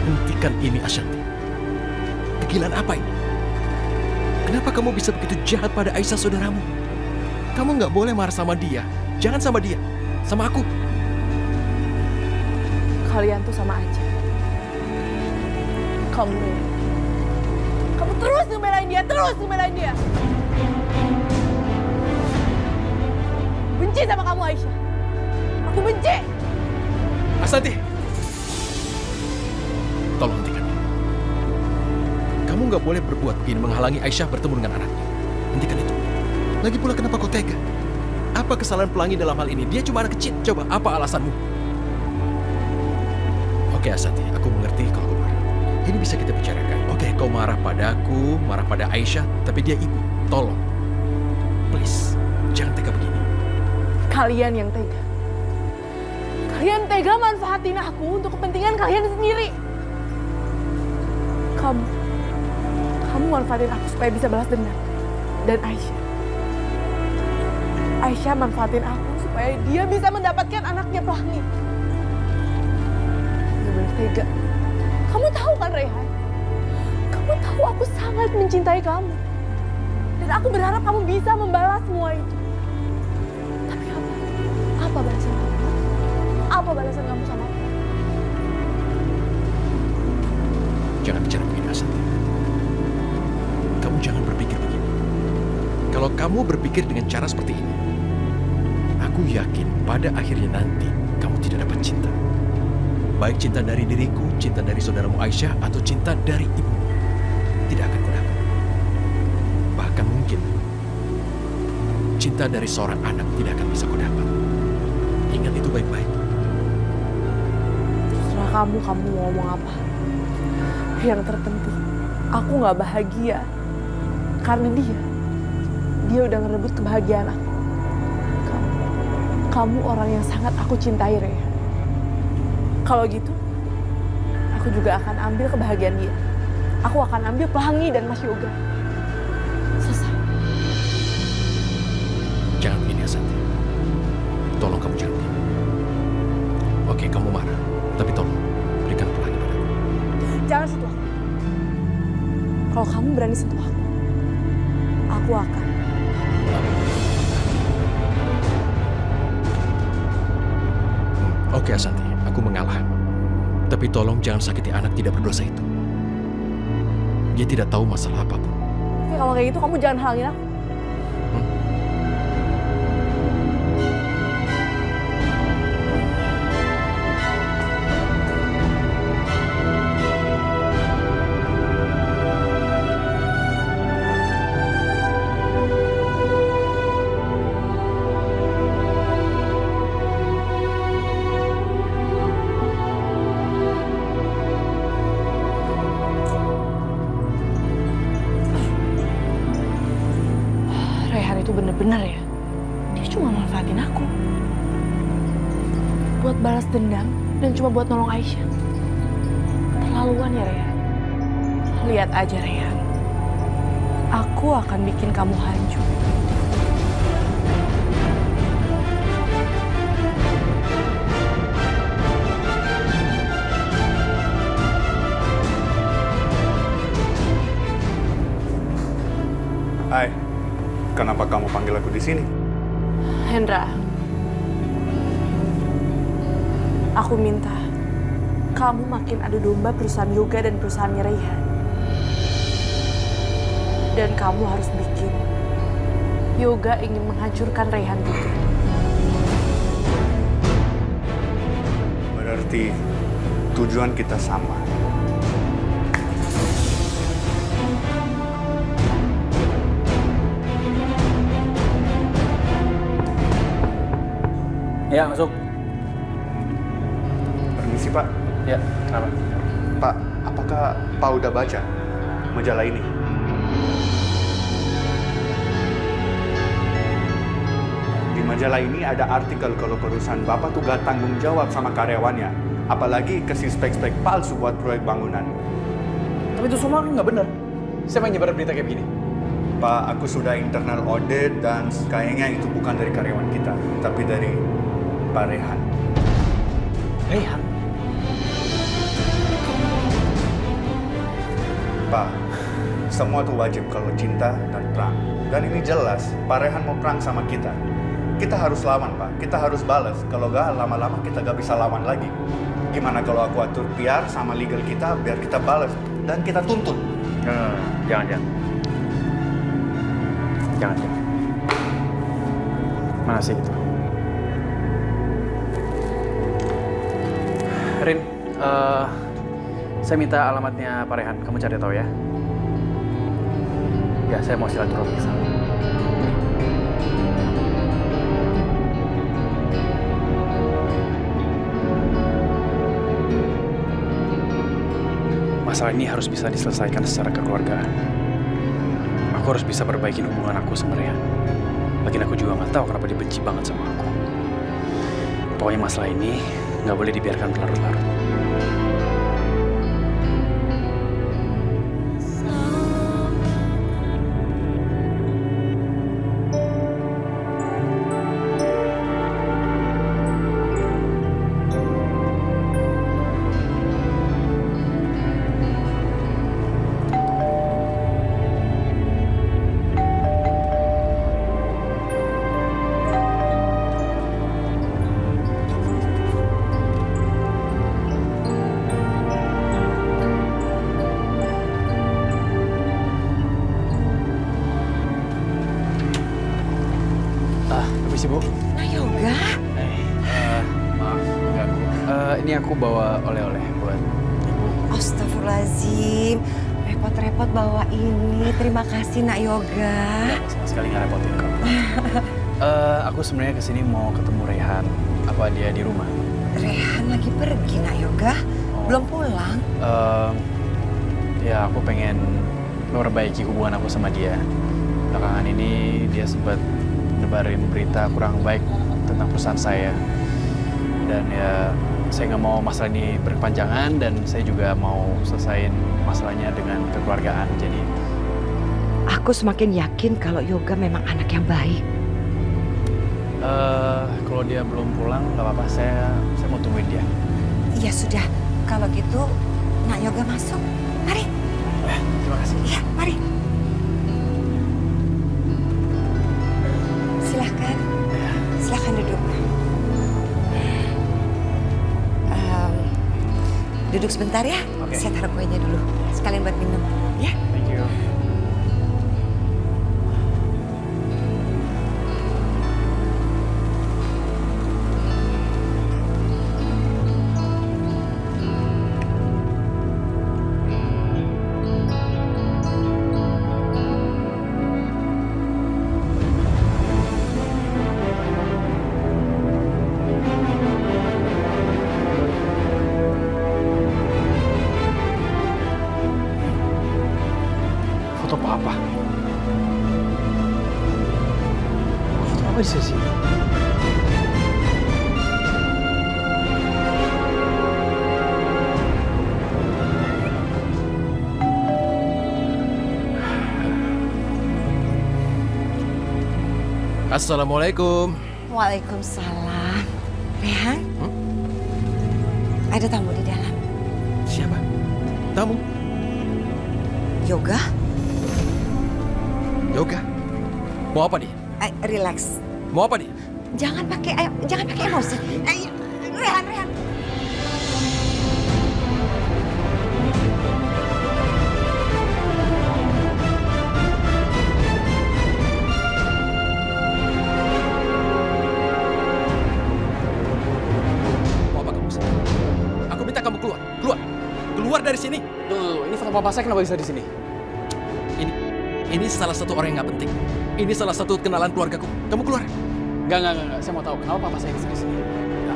Hentikan ini, Ashanti. Kegilaan apa ini? Kenapa kamu bisa begitu jahat pada Aisyah saudaramu? Kamu nggak boleh marah sama dia. Jangan sama dia. Sama aku. Kalian tuh sama aja. Kamu terus ngebelain dia, terus ngebelain dia. Benci sama kamu, Aisyah. Aku benci. Ashanti. Tolong hentikan ini. Kamu nggak boleh berbuat begini menghalangi Aisyah bertemu dengan anaknya. Hentikan itu. Lagi pula kenapa kau tega? Apa kesalahan Pelangi dalam hal ini? Dia cuma anak kecil. Coba, apa alasanmu? Oke, Ashanti, aku mengerti kalau kau marah. Ini bisa kita bicarakan. Oke, kau marah padaku, marah pada Aisyah, tapi dia ibu. Tolong. Please, jangan tega begini. Kalian yang tega. Kalian tega manfaatin aku untuk kepentingan kalian sendiri. Kamu manfaatin aku supaya bisa balas dendam. Dan Aisyah manfaatin aku supaya dia bisa mendapatkan anaknya Pelangi. Bener-bener tega. Kamu tahu kan, Raihan? Kamu tahu aku sangat mencintai kamu. Dan aku berharap kamu bisa membalas semua itu. Tapi apa? Apa balasan kamu? Apa balasan kamu sama aku? Jangan bicara begini, Ashanti. Kamu jangan berpikir begini. Kalau kamu berpikir dengan cara seperti ini, aku yakin pada akhirnya nanti kamu tidak dapat cinta. Baik cinta dari diriku, cinta dari saudaramu Aisyah, atau cinta dari ibu, tidak akan kudapat. Bahkan mungkin cinta dari seorang anak tidak akan bisa kudapat. Ingat itu baik-baik. Terserah kamu mau ngomong apa. Yang terpenting, aku gak bahagia. Karena dia udah ngerebut kebahagiaan aku. Kamu orang yang sangat aku cintai, Raihan. Kalau gitu, aku juga akan ambil kebahagiaan dia. Aku akan ambil Pelangi dan Mas Yoga. ya, Santi. Tolong kamu jangan diam. Oke, kamu marah. Tapi tolong, berikan pelangi padaku. Jangan sentuh aku. Kalau kamu berani sentuh aku akan. Oke, Asanti, aku mengalah. Tapi tolong jangan sakiti anak tidak berdosa itu. Dia tidak tahu masalah apapun. Tapi kalau kayak gitu kamu jangan halangin aku. Rehan itu bener-bener ya, dia cuma manfaatin aku buat balas dendam dan cuma buat nolong Aisyah. Terlaluan ya Rehan. Lihat aja Rehan, aku akan bikin kamu hancur. Hai, kenapa kamu panggil aku di sini? Hendra, aku minta kamu makin adu domba perusahaan Yoga dan perusahaannya Rehan. Dan kamu harus bikin Yoga ingin menghancurkan Rehan juga. Berarti tujuan kita sama. Ya, masuk. Permisi, Pak. Ya, kenapa? Pak, apakah Pak udah baca majalah ini? Di majalah ini ada artikel kalau perusahaan Bapak tuh gak tanggung jawab sama karyawannya. Apalagi kasih spek-spek palsu buat proyek bangunan. Tapi itu semua nggak benar. Siapa yang nyebar berita kayak begini? Pak, aku sudah internal audit dan kayaknya itu bukan dari karyawan kita, tapi dari Pak Rehan. Rehan? Pak, semua tuh wajib kalau cinta dan perang. Dan ini jelas, Pak Rehan mau perang sama kita. Kita harus lawan, Pak. Kita harus balas. Kalau nggak, lama-lama kita nggak bisa lawan lagi. Gimana kalau aku atur PR sama legal kita biar kita balas dan kita tuntut? Jangan. Mana sih itu? Rin, saya minta alamatnya Pak Rehan. Kamu cari tahu ya. Ya, saya mau silaturahmi ke sana. Masalah ini harus bisa diselesaikan secara kekeluargaan. Aku harus bisa perbaikin hubungan aku sama Rehan. Lagian aku juga nggak tahu kenapa dia benci banget sama aku. Pokoknya masalah ini nggak boleh dibiarkan berlarut-larut. Permisi, Bu. Nah, Yoga. Maaf, mengganggu. Ini aku bawa oleh-oleh buat Ibu. Astagfirullahaladzim. Repot-repot bawa ini. Terima kasih, Nak Yoga. Nggak, sama sekali nggak repotin kok. Aku sebenarnya kesini mau ketemu Rehan. Apa dia di rumah? Rehan lagi pergi, Nak Yoga. Belum pulang. Ya, aku pengen memperbaiki hubungan aku sama dia. Belakangan ini dia sempat nyebarin berita kurang baik tentang perusahaan saya. Dan ya, saya nggak mau masalah ini berkepanjangan dan saya juga mau selesaiin masalahnya dengan kekeluargaan. Jadi, aku semakin yakin kalau Yoga memang anak yang baik. Kalau dia belum pulang, nggak apa-apa. Saya mau tungguin dia. Ya sudah, kalau gitu Nak Yoga masuk. Mari. Terima kasih. Ya, mari. Silahkan. Silahkan duduk. Duduk sebentar ya. Oke. Saya taruh kuenya dulu. Sekalian buat minum. Ya. Thank you. Foto apa? Foto apa di sini? Assalamualaikum. Waalaikumsalam. Rehan? Ada tamu di dalam. Siapa? Tamu? Yoga? Yoga? Mau apa dia? Relax. Mau apa dia? Jangan pakai emosi. Rehan. Mau apa kamu sini? Aku minta kamu keluar. Keluar dari sini. Tuh, ini foto papa saya kenapa bisa di sini? Ini salah satu orang yang nggak penting. Ini salah satu kenalan keluargaku. Kamu keluar. Enggak. Saya mau tahu kenapa papa saya di sini.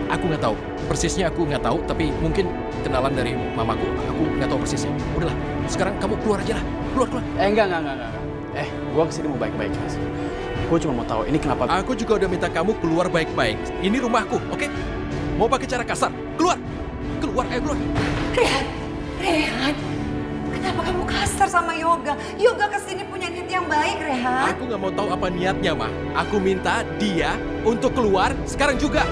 Aku nggak tahu. Persisnya aku nggak tahu, tapi mungkin kenalan dari mamaku. Aku nggak tahu persisnya. Udahlah, sekarang kamu keluar aja lah. Keluar. Enggak. Gua kesini mau baik-baik, Mas. Gua cuma mau tahu ini kenapa. Aku juga udah minta kamu keluar baik-baik. Ini rumahku, oke? Mau pakai cara kasar? Keluar, ayo keluar. Rehan, kenapa kamu kasar sama Yoga? Yoga kesini punya niat yang baik, Rehan. Aku nggak mau tahu apa niatnya, Ma. Aku minta dia untuk keluar sekarang juga.